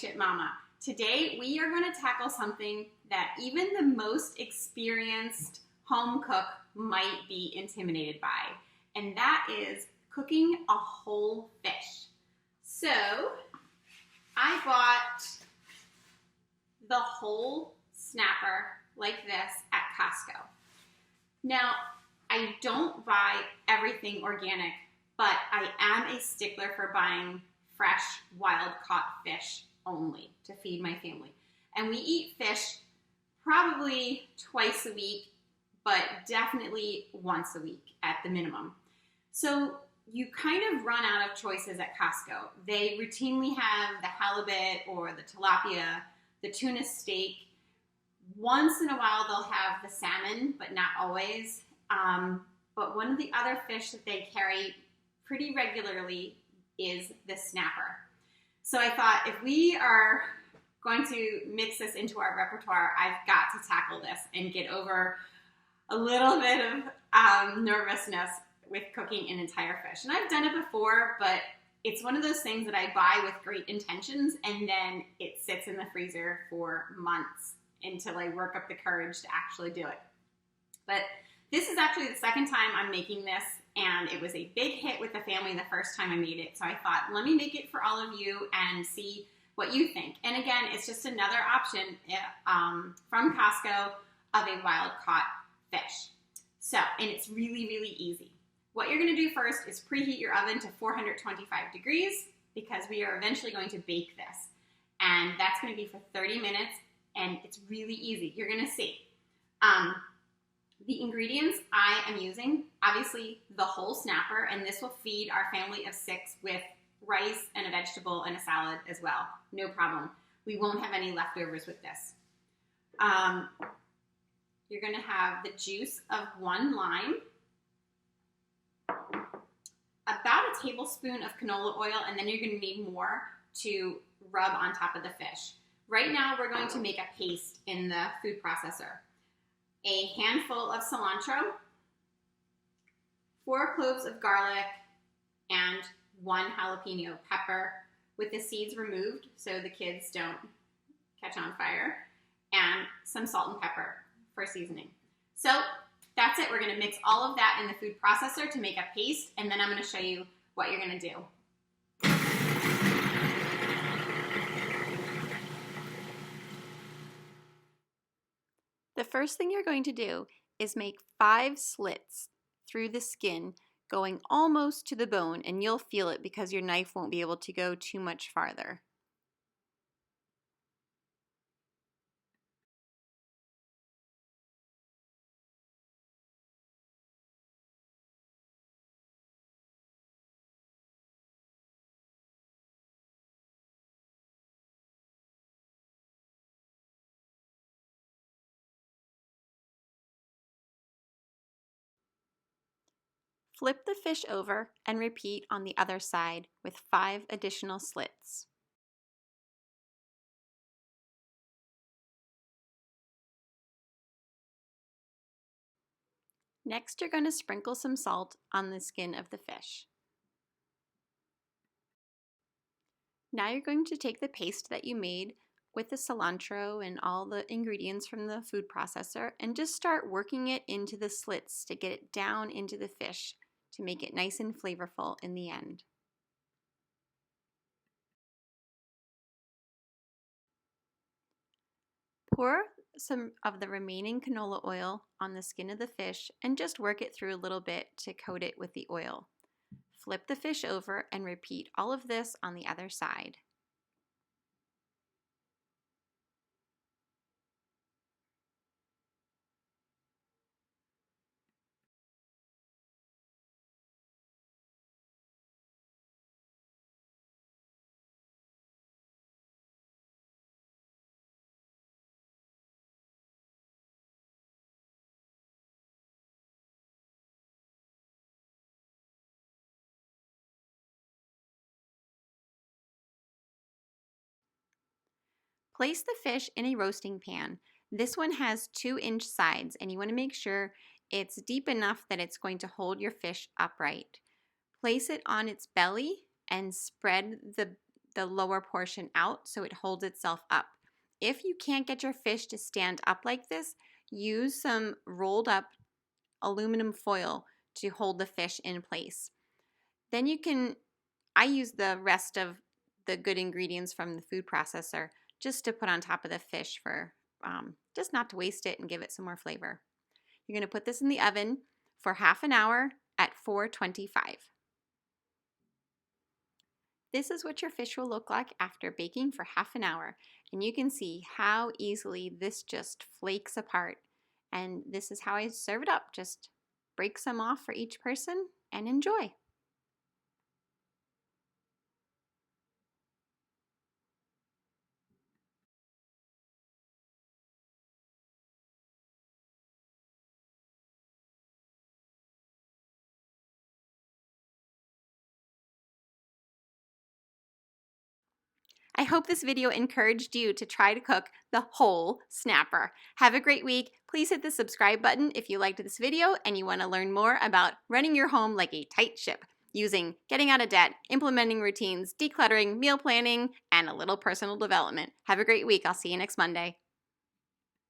Spaceship Mama. Today we are going to tackle something that even the most experienced home cook might be intimidated by, and that is cooking a whole fish. So I bought the whole snapper like this at Costco. Now, I don't buy everything organic, but I am a stickler for buying fresh, wild-caught fish only to feed my family. And we eat fish probably twice a week, but definitely once a week at the minimum. So you kind of run out of choices at Costco. They routinely have the halibut or the tilapia, the tuna steak. Once in a while they'll have the salmon, but not always. But one of the other fish that they carry pretty regularly is the snapper. So I thought if we are going to mix this into our repertoire, I've got to tackle this and get over a little bit of nervousness with cooking an entire fish. And I've done it before, but it's one of those things that I buy with great intentions and then it sits in the freezer for months until I work up the courage to actually do it. But this is actually the second time I'm making this, and it was a big hit with the family the first time I made it. So I thought, let me make it for all of you and see what you think. And again, it's just another option from Costco of a wild-caught fish. So, and it's really, really easy. What you're going to do first is preheat your oven to 425 degrees because we are eventually going to bake this. And that's going to be for 30 minutes, and it's really easy. You're going to see. The ingredients I am using, obviously the whole snapper, and this will feed our family of 6 with rice and a vegetable and a salad as well. No problem. We won't have any leftovers with this. You're going to have the juice of 1 lime, about a tablespoon of canola oil, and then you're going to need more to rub on top of the fish. Right now we're going to make a paste in the food processor. A handful of cilantro, 4 cloves of garlic, and 1 jalapeno pepper with the seeds removed so the kids don't catch on fire, and some salt and pepper for seasoning. So that's it. We're going to mix all of that in the food processor to make a paste, and then I'm going to show you what you're going to do. The first thing you're going to do is make 5 slits through the skin going almost to the bone, and you'll feel it because your knife won't be able to go too much farther. Flip the fish over and repeat on the other side with 5 additional slits. Next, you're going to sprinkle some salt on the skin of the fish. Now you're going to take the paste that you made with the cilantro and all the ingredients from the food processor and just start working it into the slits to get it down into the fish to make it nice and flavorful in the end. Pour some of the remaining canola oil on the skin of the fish and just work it through a little bit to coat it with the oil. Flip the fish over and repeat all of this on the other side. Place the fish in a roasting pan. This one has 2-inch sides, and you want to make sure it's deep enough that it's going to hold your fish upright. Place it on its belly and spread the the lower portion out so it holds itself up. If you can't get your fish to stand up like this, use some rolled up aluminum foil to hold the fish in place. Then I use the rest of the good ingredients from the food processor just to put on top of the fish for just not to waste it and give it some more flavor. You're going to put this in the oven for half an hour at 425. This is what your fish will look like after baking for half an hour, and you can see how easily this just flakes apart. And this is how I serve it up. Just break some off for each person and enjoy. I hope this video encouraged you to try to cook the whole snapper. Have a great week. Please hit the subscribe button if you liked this video and you want to learn more about running your home like a tight ship, using getting out of debt, implementing routines, decluttering, meal planning, and a little personal development. Have a great week. I'll see you next Monday.